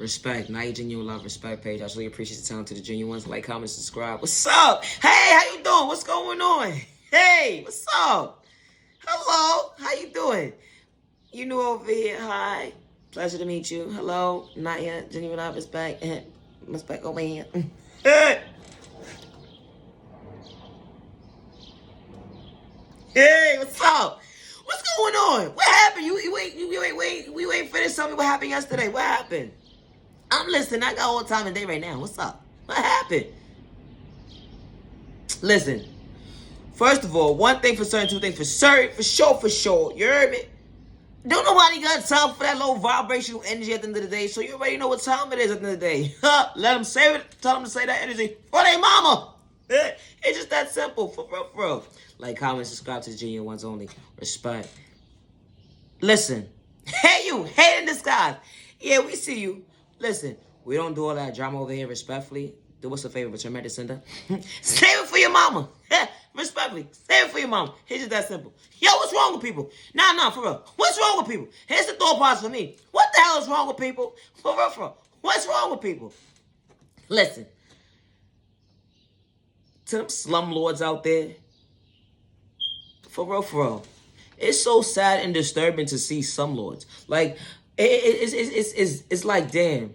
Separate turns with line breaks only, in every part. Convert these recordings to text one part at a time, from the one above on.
Respect. Now you genuine love, respect page. I really appreciate the time to the genuine ones. Like, comment, subscribe. What's up? Hey, how you doing? What's going on? Hey, what's up? Hello, how you doing? You new over here. Hi. Pleasure to meet you. Hello. Not yet. Genuine love, respect. Respect over here. Hey, what's up? What's going on? What happened? You ain't finished telling me what happened yesterday. What happened? I'm listening. I got all the time of day right now. What's up? What happened? Listen. First of all, one thing for certain, two things for certain, for sure. You heard me? Don't nobody got time for that low vibrational energy at the end of the day, so you already know what time it is at the end of the day. Let them say it. Tell them to say that energy for their mama. It's just that simple. For real. Like, comment, subscribe to the genuine ones only. Respect. Listen. Hey, you. Hate in disguise. Yeah, we see you. Listen, we don't do all that drama over here, respectfully. Do us a favor, return back to sender. Save it for your mama. Respectfully, save it for your mama. It's just that simple. Yo, what's wrong with people? Nah, for real. What's wrong with people? Here's the thought process for me. What the hell is wrong with people? For real. What's wrong with people? Listen. To them slumlords out there, for real. It's so sad and disturbing to see slumlords. Like, it's like, damn.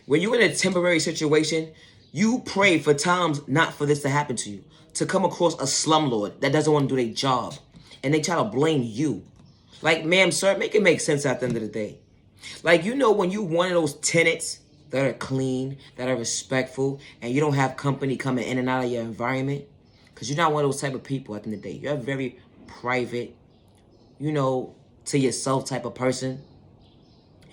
When you're in a temporary situation, you pray for times not for this to happen to you. To come across a slumlord that doesn't want to do their job. And they try to blame you. Like, ma'am, sir, make it make sense at the end of the day. Like, you know, when you one of those tenants that are clean, that are respectful, and you don't have company coming in and out of your environment, because you're not one of those type of people at the end of the day. You're a very private, you know, to yourself type of person.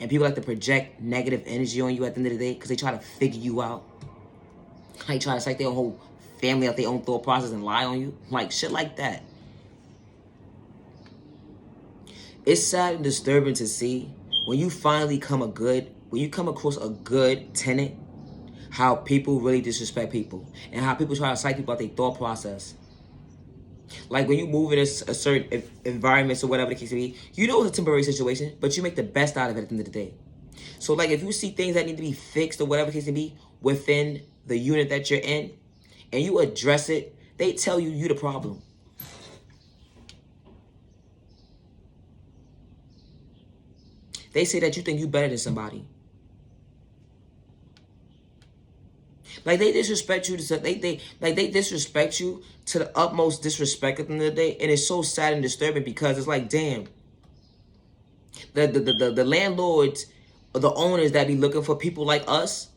And people like to project negative energy on you at the end of the day because they try to figure you out. They try to psych their whole family out their own thought process and lie on you. Like, shit like that. It's sad and disturbing to see when you finally come across a good tenant, how people really disrespect people. And how people try to psych people out their thought process. Like, when you move in a certain environments or whatever the case may be, you know it's a temporary situation, but you make the best out of it at the end of the day. So, like, if you see things that need to be fixed or whatever the case may be within the unit that you're in, and you address it, they tell you the problem. They say that you think you better than somebody. Like, they disrespect you. They disrespect you to the utmost disrespect at the end of the day, and it's so sad and disturbing because it's like, damn. The landlords, or the owners that be looking for people like us,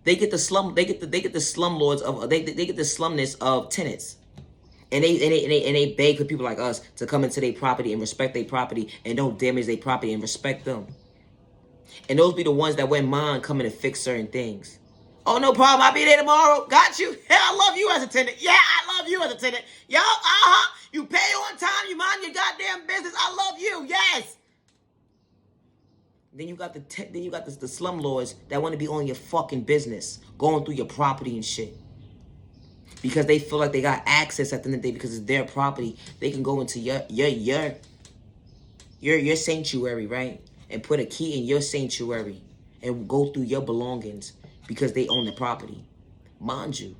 they get the slumlords of they get the slumness of tenants, and they beg for people like us to come into their property and respect their property and don't damage their property and respect them. And those be the ones that wouldn't mind coming to fix certain things. Oh, no problem. I'll be there tomorrow. Got you. Yeah, I love you as a tenant. Yeah, I love you as a tenant. Yo, You pay on time. You mind your goddamn business. I love you. Yes. Then you got the slumlords that want to be on your fucking business, going through your property and shit. Because they feel like they got access at the end of the day because it's their property. They can go into your sanctuary, right? And put a key in your sanctuary and go through your belongings because they own the property. Mind you,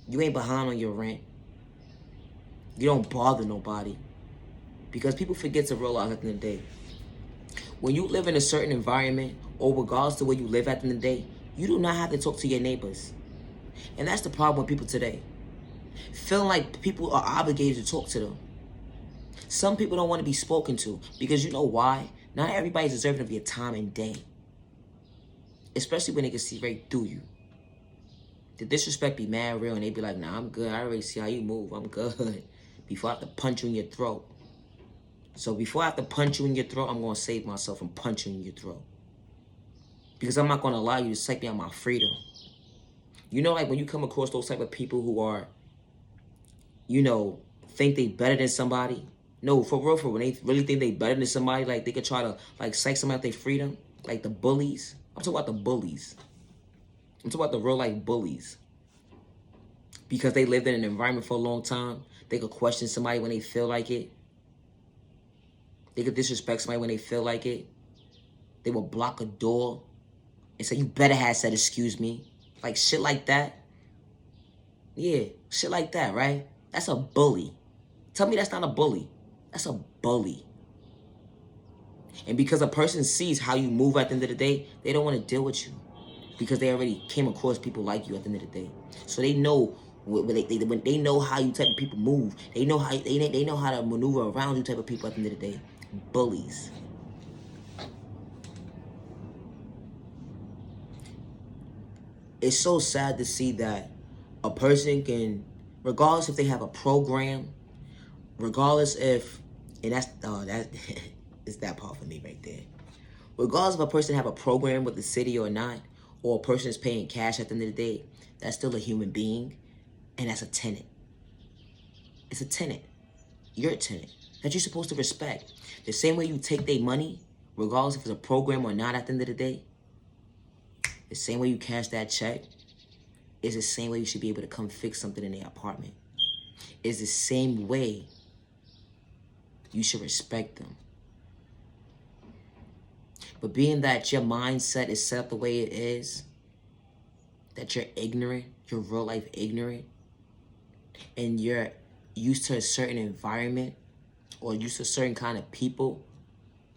you ain't behind on your rent. You don't bother nobody. Because people forget to realize at the end of the day, when you live in a certain environment, or regardless to where you live at the end of the day, you do not have to talk to your neighbors. And that's the problem with people today. Feeling like people are obligated to talk to them. Some people don't want to be spoken to because you know why? Not everybody's deserving of your time and day. Especially when they can see right through you. The disrespect be mad real and they be like, nah, I'm good. I already see how you move. I'm good. Before I have to punch you in your throat. So before I have to punch you in your throat, I'm going to save myself from punching you in your throat. Because I'm not going to allow you to psych me out my freedom. You know, like when you come across those type of people who are, you know, think they better than somebody. No, for real, when they really think they better than somebody, like they could try to like psych somebody out their freedom. Like the bullies. I'm talking about the bullies. I'm talking about the real life bullies. Because they lived in an environment for a long time. They could question somebody when they feel like it. They could disrespect somebody when they feel like it. They will block a door and say, you better have said excuse me. Like shit like that. Yeah, shit like that, right? That's a bully. Tell me that's not a bully. That's a bully. And because a person sees how you move at the end of the day, they don't want to deal with you. Because they already came across people like you at the end of the day. So they know when they know how you type of people move. They know how they know how to maneuver around you type of people at the end of the day. Bullies. It's so sad to see that a person can, regardless if they have a program, regardless if, and that is that part for me right there. Regardless if a person have a program with the city or not, or a person is paying cash at the end of the day, that's still a human being, and that's a tenant. It's a tenant. You're a tenant that you're supposed to respect. The same way you take their money, regardless if it's a program or not at the end of the day, the same way you cash that check is the same way you should be able to come fix something in their apartment. It's the same way you should respect them. But being that your mindset is set up the way it is, that you're ignorant, you're real life ignorant, and you're used to a certain environment or used to a certain kind of people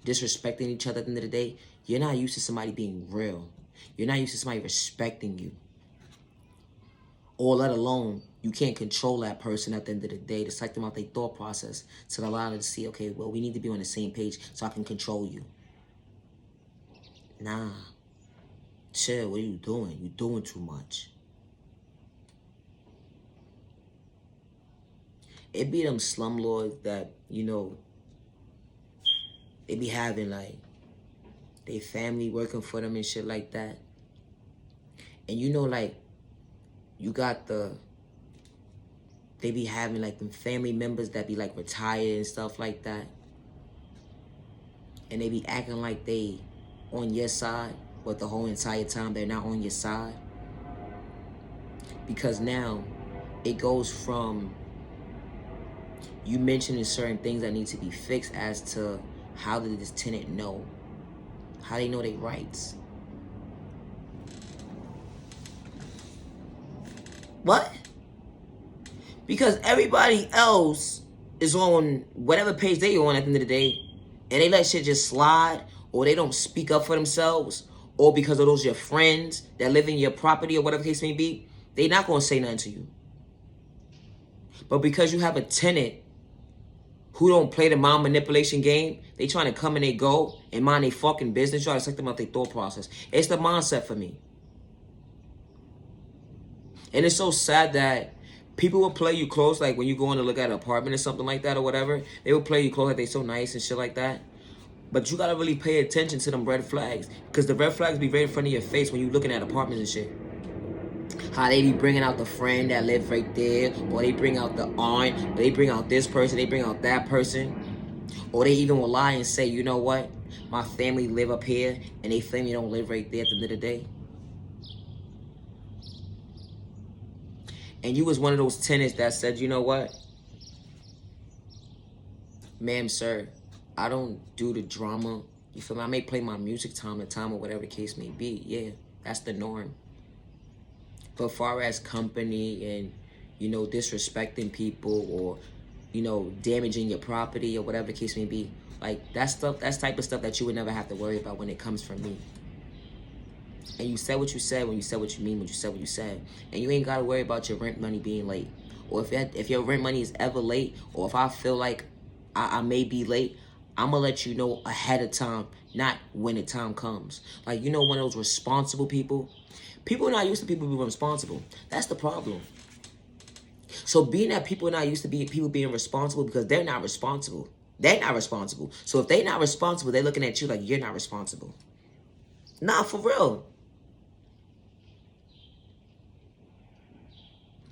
disrespecting each other at the end of the day, you're not used to somebody being real. You're not used to somebody respecting you. Or let alone, you can't control that person at the end of the day to psych them out their thought process to allow them to see, okay, well, we need to be on the same page so I can control you. Nah. Chill, what are you doing? You're doing too much. It be them slumlords that, you know, they be having like they family working for them and shit like that. And you know, like, you got they be having like them family members that be like retired and stuff like that. And they be acting like they on your side, but the whole entire time they're not on your side. Because now it goes from you mentioning certain things that need to be fixed as to how did this tenant know? How they know their rights? What? Because everybody else is on whatever page they on at the end of the day, and they let shit just slide, or they don't speak up for themselves, or because of those your friends that live in your property or whatever the case may be, they not gonna say nothing to you. But because you have a tenant who don't play the mind manipulation game, they trying to come and they go and mind their fucking business, try to suck them out their thought process. It's the mindset for me. And it's so sad that people will play you close, like when you go in to look at an apartment or something like that or whatever, they will play you close like they so nice and shit like that. But you gotta really pay attention to them red flags, because the red flags be right in front of your face when you looking at apartments and shit. How they be bringing out the friend that live right there, or they bring out the aunt, or they bring out this person, they bring out that person. Or they even will lie and say, you know what, my family live up here, and they family don't live right there at the end of the day. And you was one of those tenants that said, you know what, ma'am, sir, I don't do the drama. You feel me? I may play my music time to time or whatever the case may be. Yeah, that's the norm. But far as company and, you know, disrespecting people or, you know, damaging your property or whatever the case may be, like that's type of stuff that you would never have to worry about when it comes from me. And you said what you said when you said what you mean when you said what you said. And you ain't got to worry about your rent money being late. Or if your rent money is ever late, or if I feel like I may be late, I'm going to let you know ahead of time, not when the time comes. Like, you know, one of those responsible people. People are not used to people being responsible. That's the problem. So being that people are not used to people being responsible because they're not responsible. They're not responsible. So if they're not responsible, they're looking at you like you're not responsible. Nah, for real.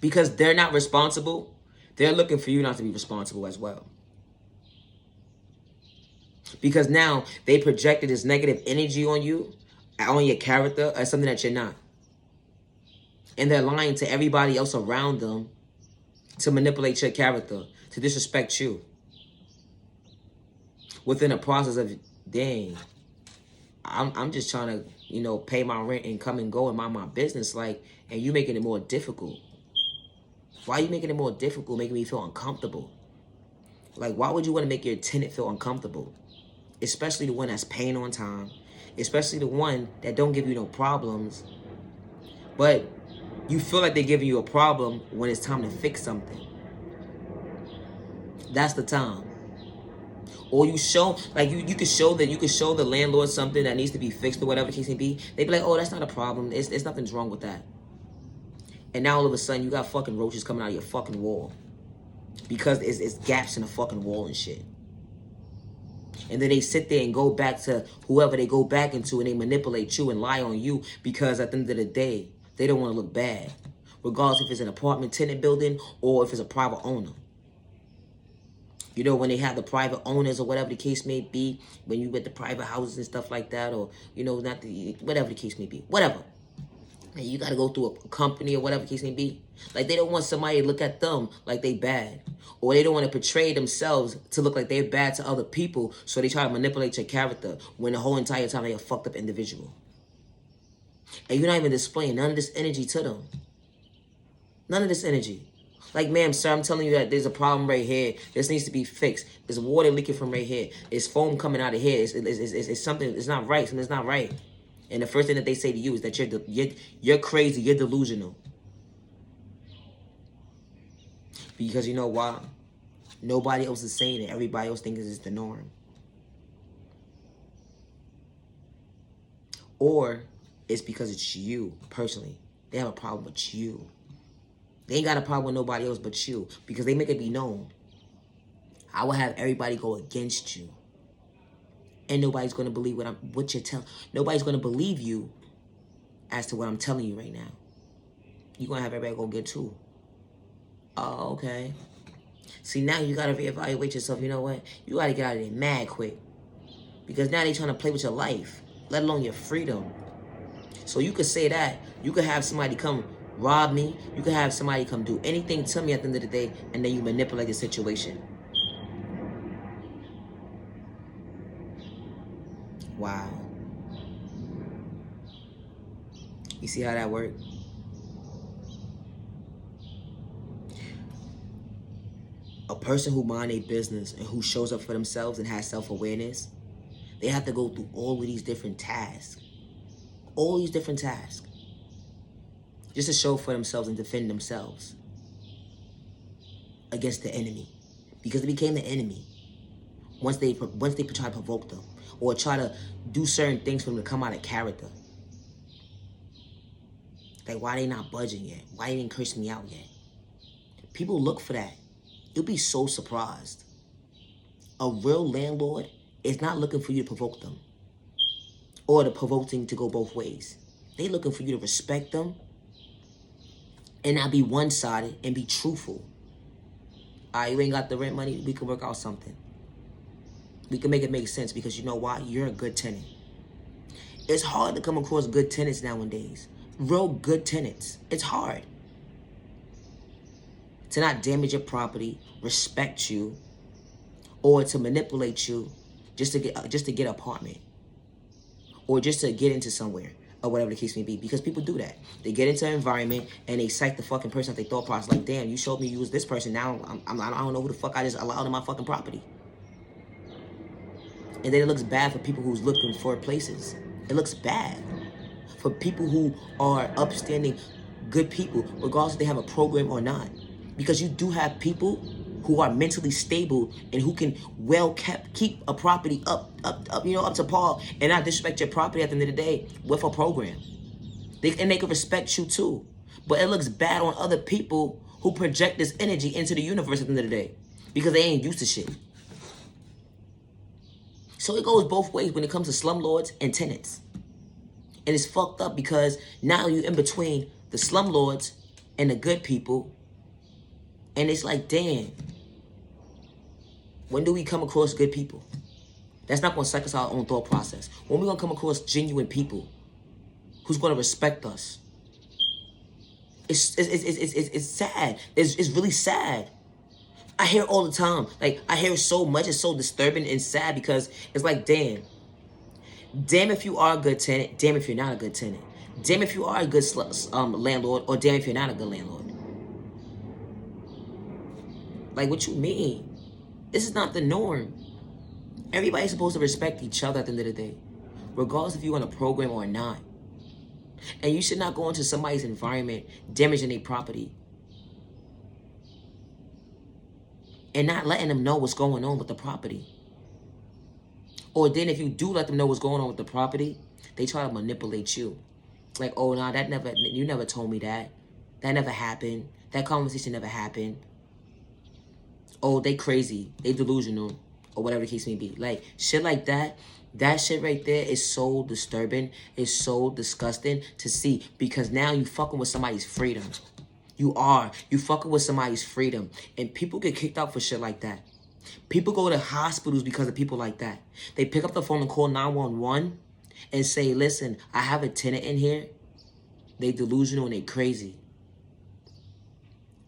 Because they're not responsible, they're looking for you not to be responsible as well. Because now they projected this negative energy on you, on your character, as something that you're not. And they're lying to everybody else around them to manipulate your character, to disrespect you. Within a process of, dang, I'm just trying to, you know, pay my rent and come and go and mind my business, like, and you making it more difficult. Why are you making it more difficult, making me feel uncomfortable? Like, why would you want to make your tenant feel uncomfortable? Especially the one that's paying on time. Especially the one that don't give you no problems. But you feel like they're giving you a problem when it's time to fix something. That's the time. Or you show, like you could show the landlord something that needs to be fixed or whatever the case may be. They be like, oh, that's not a problem. It's nothing's wrong with that. And now all of a sudden you got fucking roaches coming out of your fucking wall. Because it's gaps in the fucking wall and shit. And then they sit there and go back to whoever they go back into and they manipulate you and lie on you because at the end of the day, they don't want to look bad. Regardless if it's an apartment tenant building or if it's a private owner. You know, when they have the private owners or whatever the case may be, when you get the private houses and stuff like that, or, you know, not the, whatever the case may be, whatever. And you got to go through a company or whatever the case may be. Like, they don't want somebody to look at them like they bad. Or they don't want to portray themselves to look like they're bad to other people, so they try to manipulate your character when the whole entire time they're a fucked up individual. And you're not even displaying none of this energy to them. None of this energy. Like, ma'am, sir, I'm telling you that there's a problem right here. This needs to be fixed. There's water leaking from right here. There's foam coming out of here. It's something, it's not right. Something's not right. And the first thing that they say to you is that you're crazy, you're delusional. Because you know why? Nobody else is saying it. Everybody else thinks it's the norm. Or it's because it's you, personally. They have a problem with you. They ain't got a problem with nobody else but you. Because they make it be known. I will have everybody go against you. And nobody's going to believe what you're telling. Nobody's going to believe you as to what I'm telling you right now. You're going to have everybody go get too. Oh, okay. See, now you got to reevaluate yourself. You know what? You got to get out of there mad quick. Because now they trying to play with your life. Let alone your freedom. So you could say that. You could have somebody come rob me. You could have somebody come do anything to me at the end of the day. And then you manipulate the situation. Wow. You see how that works? A person who mind their business and who shows up for themselves and has self-awareness, they have to go through all of these different tasks. All these different tasks. Just to show for themselves and defend themselves against the enemy. Because they became the enemy once they try to provoke them or try to do certain things for them to come out of character. Like, why they not budging yet? Why they didn't curse me out yet? People look for that. You'll be so surprised. A real landlord is not looking for you to provoke them or the provoking to go both ways. They looking for you to respect them and not be one-sided and be truthful. All right, you ain't got the rent money, we can work out something. We can make it make sense because you know why? You're a good tenant. It's hard to come across good tenants nowadays. Real good tenants. It's hard. To not damage your property, respect you, or to manipulate you just to get an apartment. Or just to get into somewhere. Or whatever the case may be. Because people do that. They get into an environment and they psych the fucking person out their thought process. Like, damn, you showed me you was this person. Now I don't know who the fuck I just allowed in my fucking property. And then it looks bad for people who's looking for places. It looks bad for people who are upstanding, good people, regardless if they have a program or not. Because you do have people who are mentally stable and who can keep a property up to par and not disrespect your property at the end of the day with a program. They can respect you too. But it looks bad on other people who project this energy into the universe at the end of the day because they ain't used to shit. So it goes both ways when it comes to slumlords and tenants. And it's fucked up because now you're in between the slumlords and the good people. And it's like, damn, when do we come across good people? That's not going to psych us our own thought process. When we going to come across genuine people who's going to respect us? It's sad. It's really sad. I hear it all the time. Like, I hear it so much. It's so disturbing and sad because it's like, damn. Damn if you are a good tenant. Damn if you're not a good tenant. Damn if you are a good landlord, or damn if you're not a good landlord. Like, what you mean? This is not the norm. Everybody's supposed to respect each other at the end of the day, regardless if you're on a program or not. And you should not go into somebody's environment damaging their property and not letting them know what's going on with the property. Or then if you do let them know what's going on with the property, they try to manipulate you. Like, oh, no, you never told me that. That never happened. That conversation never happened. Oh, they crazy. They delusional. Or whatever the case may be. Like, shit like that. That shit right there is so disturbing. It's so disgusting to see. Because now you fucking with somebody's freedom. You are. You fucking with somebody's freedom. And people get kicked out for shit like that. People go to hospitals because of people like that. They pick up the phone and call 911 and say, listen, I have a tenant in here. They delusional and they crazy.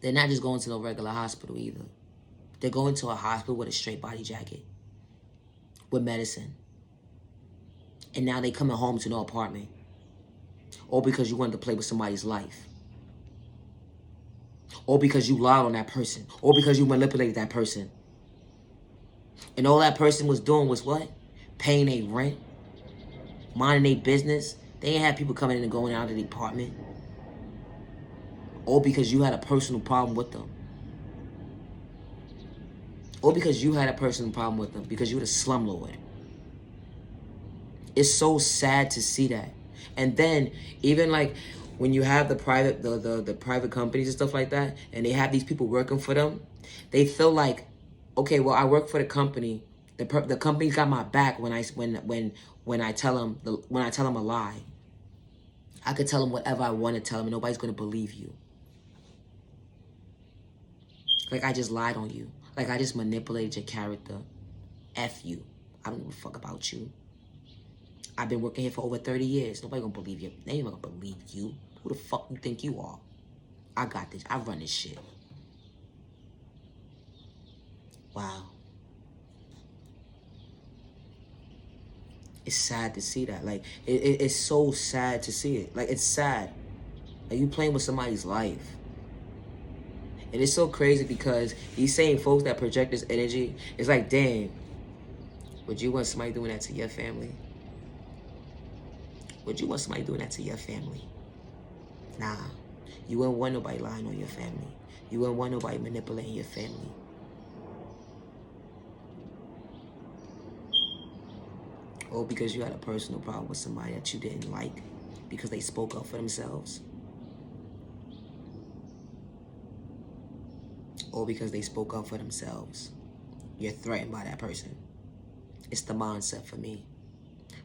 They're not just going to no regular hospital either. They're going to a hospital with a straight body jacket. With medicine. And now they coming home to no apartment. All because you wanted to play with somebody's life. Or because you lied on that person. Or because you manipulated that person. And all that person was doing was what? Paying their rent. Minding their business. They ain't have people coming in and going out of the apartment. Or because you had a personal problem with them. Or because you had a personal problem with them. Because you were the slumlord. It's so sad to see that. And then, even like, when you have the private companies and stuff like that, and they have these people working for them, they feel like, okay, well, I work for the company. The company's got my back when I tell them a lie. I could tell them whatever I want to tell them, and nobody's gonna believe you. Like I just lied on you. Like I just manipulated your character. F you. I don't give a fuck about you. I've been working here for over 30 years. Nobody gonna believe you. They ain't gonna believe you. Who the fuck you think you are? I got this. I run this shit. Wow. It's sad to see that. Like, it's so sad to see it. Like, it's sad. Like, you playing with somebody's life. And it's so crazy because these same folks that project this energy, it's like, damn, would you want somebody doing that to your family? Would you want somebody doing that to your family? Nah. You wouldn't want nobody lying on your family. You wouldn't want nobody manipulating your family. Or because you had a personal problem with somebody that you didn't like because they spoke up for themselves. Or because they spoke up for themselves. You're threatened by that person. It's the mindset for me.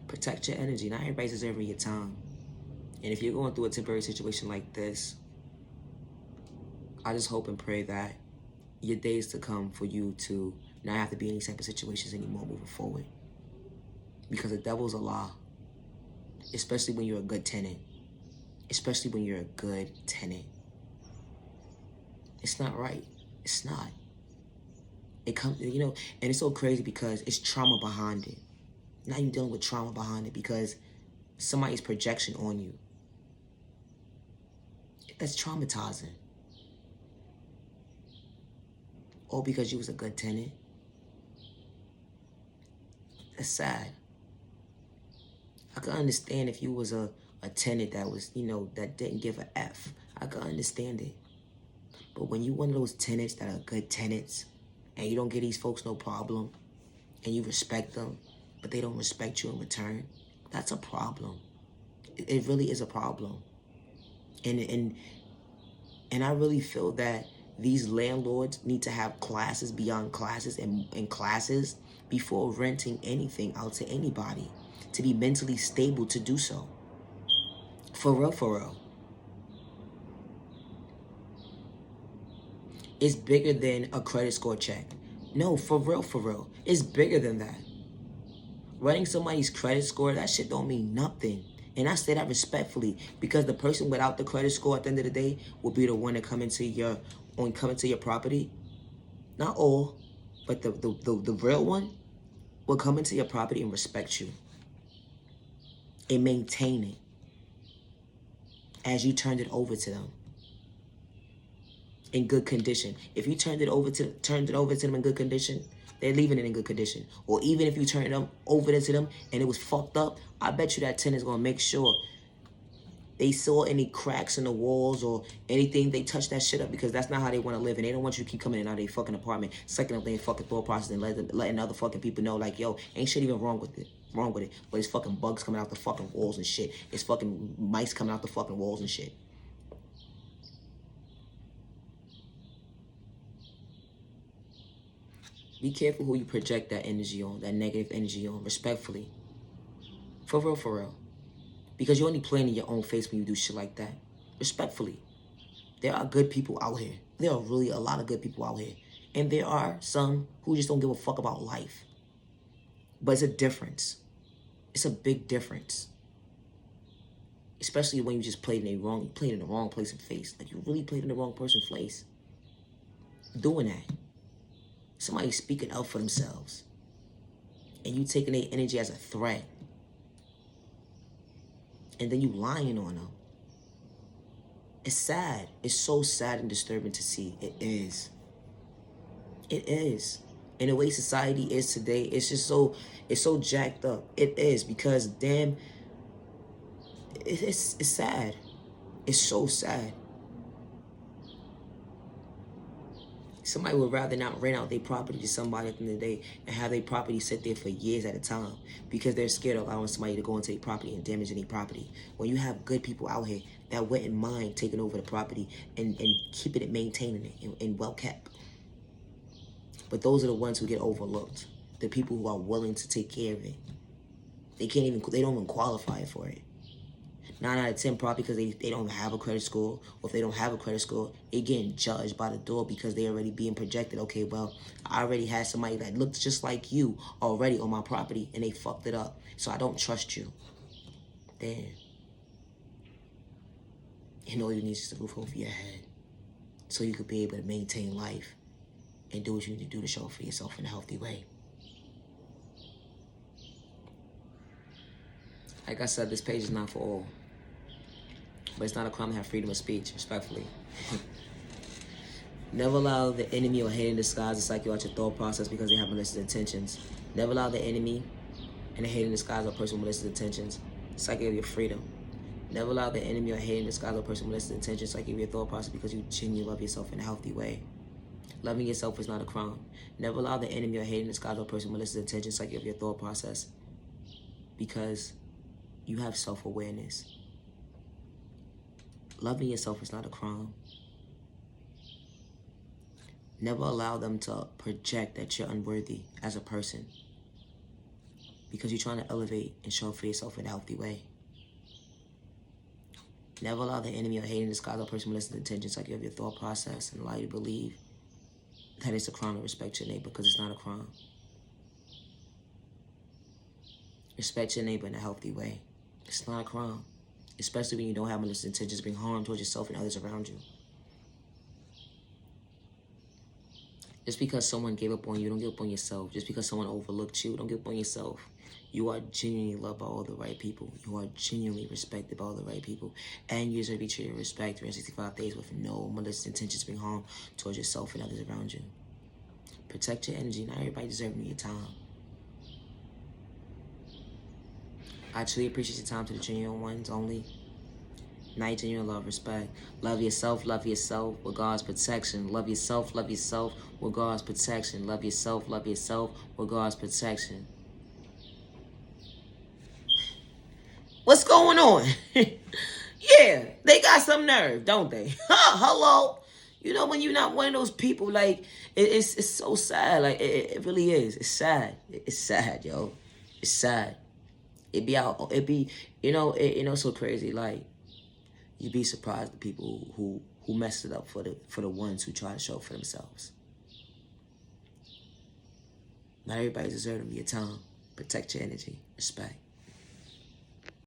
Protect your energy. Not everybody's deserving your time. And if you're going through a temporary situation like this, I just hope and pray that your days to come for you to not have to be in these type of situations anymore moving forward. Because the devil's a lie. Especially when you're a good tenant. Especially when you're a good tenant. It's not right. It's not. It comes, and it's so crazy because it's trauma behind it. Now you're dealing with trauma behind it because somebody's projection on you. That's traumatizing. All because you was a good tenant. That's sad. I could understand if you was a tenant that was, that didn't give a F. I could understand it. But when you one of those tenants that are good tenants, and you don't give these folks no problem, and you respect them, but they don't respect you in return, that's a problem. It really is a problem. And I really feel that these landlords need to have classes beyond classes and classes before renting anything out to anybody to be mentally stable to do so. For real, for real. It's bigger than a credit score check. No, for real, for real. It's bigger than that. Running somebody's credit score, that shit don't mean nothing. And I say that respectfully because the person without the credit score at the end of the day will be the one that come into your property. Not all, but the real one will come into your property and respect you. and maintain it as you turned it over to them in good condition. If you turned it over to them in good condition, they're leaving it in good condition. Or even if you turned it over to them and it was fucked up, I bet you that tenant's gonna make sure they saw any cracks in the walls or anything, they touch that shit up, because that's not how they want to live. And they don't want you to keep coming in and out of their fucking apartment, sucking up their fucking thought process and letting other fucking people know, like, yo, ain't shit even wrong with it. But it's fucking bugs coming out the fucking walls and shit. It's fucking mice coming out the fucking walls and shit. Be careful who you project that energy on, that negative energy on, respectfully. For real, for real. Because you're only playing in your own face when you do shit like that. Respectfully. There are good people out here. There are really a lot of good people out here. And there are some who just don't give a fuck about life. But it's a difference. It's a big difference. Especially when you just played in the wrong place and face. Like, you really played in the wrong person's face. Doing that. Somebody speaking up for themselves. And you taking their energy as a threat. And then you lying on them. It's sad. It's so sad and disturbing to see. It is. It is. And the way society is today, it's just so, it's so jacked up. It is, because damn, it's sad. It's so sad. Somebody would rather not rent out their property to somebody at the end of the day and have their property sit there for years at a time because they're scared of allowing somebody to go into their property and damage any property. When you have good people out here that wouldn't mind taking over the property and keeping it, maintaining it, and well kept. But those are the ones who get overlooked. The people who are willing to take care of it. They don't even qualify for it. 9 out of 10 probably because they don't have a credit score. Or if they don't have a credit score, they're getting judged by the door because they already being projected. Okay, well, I already had somebody that looks just like you already on my property and they fucked it up. So I don't trust you. Damn. And all you need is just a roof over your head. So you could be able to maintain life and do what you need to do to show up for yourself in a healthy way. Like I said, this page is not for all. But it's not a crime to have freedom of speech, respectfully. Never allow the enemy or hate in disguise to psych you out your thought process because they have malicious intentions. Never allow the enemy and the hate in disguise or person with malicious intentions to psych you of your freedom. Never allow the enemy or hate in disguise or person with malicious intentions to psych you of your thought process because you genuinely love yourself in a healthy way. Loving yourself is not a crime. Never allow the enemy or hate in disguise or person with malicious intentions to psych you of your thought process because you have self-awareness. Loving yourself is not a crime. Never allow them to project that you're unworthy as a person because you're trying to elevate and show up for yourself in a healthy way. Never allow the enemy or hate in disguise or person with malicious intentions like you have your thought process and allow you to believe that it's a crime to respect your neighbor because it's not a crime. Respect your neighbor in a healthy way. It's not a crime. Especially when you don't have malicious intentions to bring harm towards yourself and others around you. Just because someone gave up on you, don't give up on yourself. Just because someone overlooked you, don't give up on yourself. You are genuinely loved by all the right people. You are genuinely respected by all the right people. And you deserve to be treated with respect 365 days with no malicious intentions to bring harm towards yourself and others around you. Protect your energy. Not everybody deserves your time. I truly appreciate your time to the genuine ones only. Night, genuine love, respect. Love yourself with God's protection. Love yourself with God's protection. Love yourself with God's protection. What's going on? Yeah, they got some nerve, don't they? Hello? You know, when you're not one of those people, like, it's so sad. Like, it really is. It's sad. It's sad, yo. It's sad. It be so crazy. Like, you'd be surprised the people who mess it up for the ones who try to show up for themselves. Not everybody deserves your time. Protect your energy. Respect.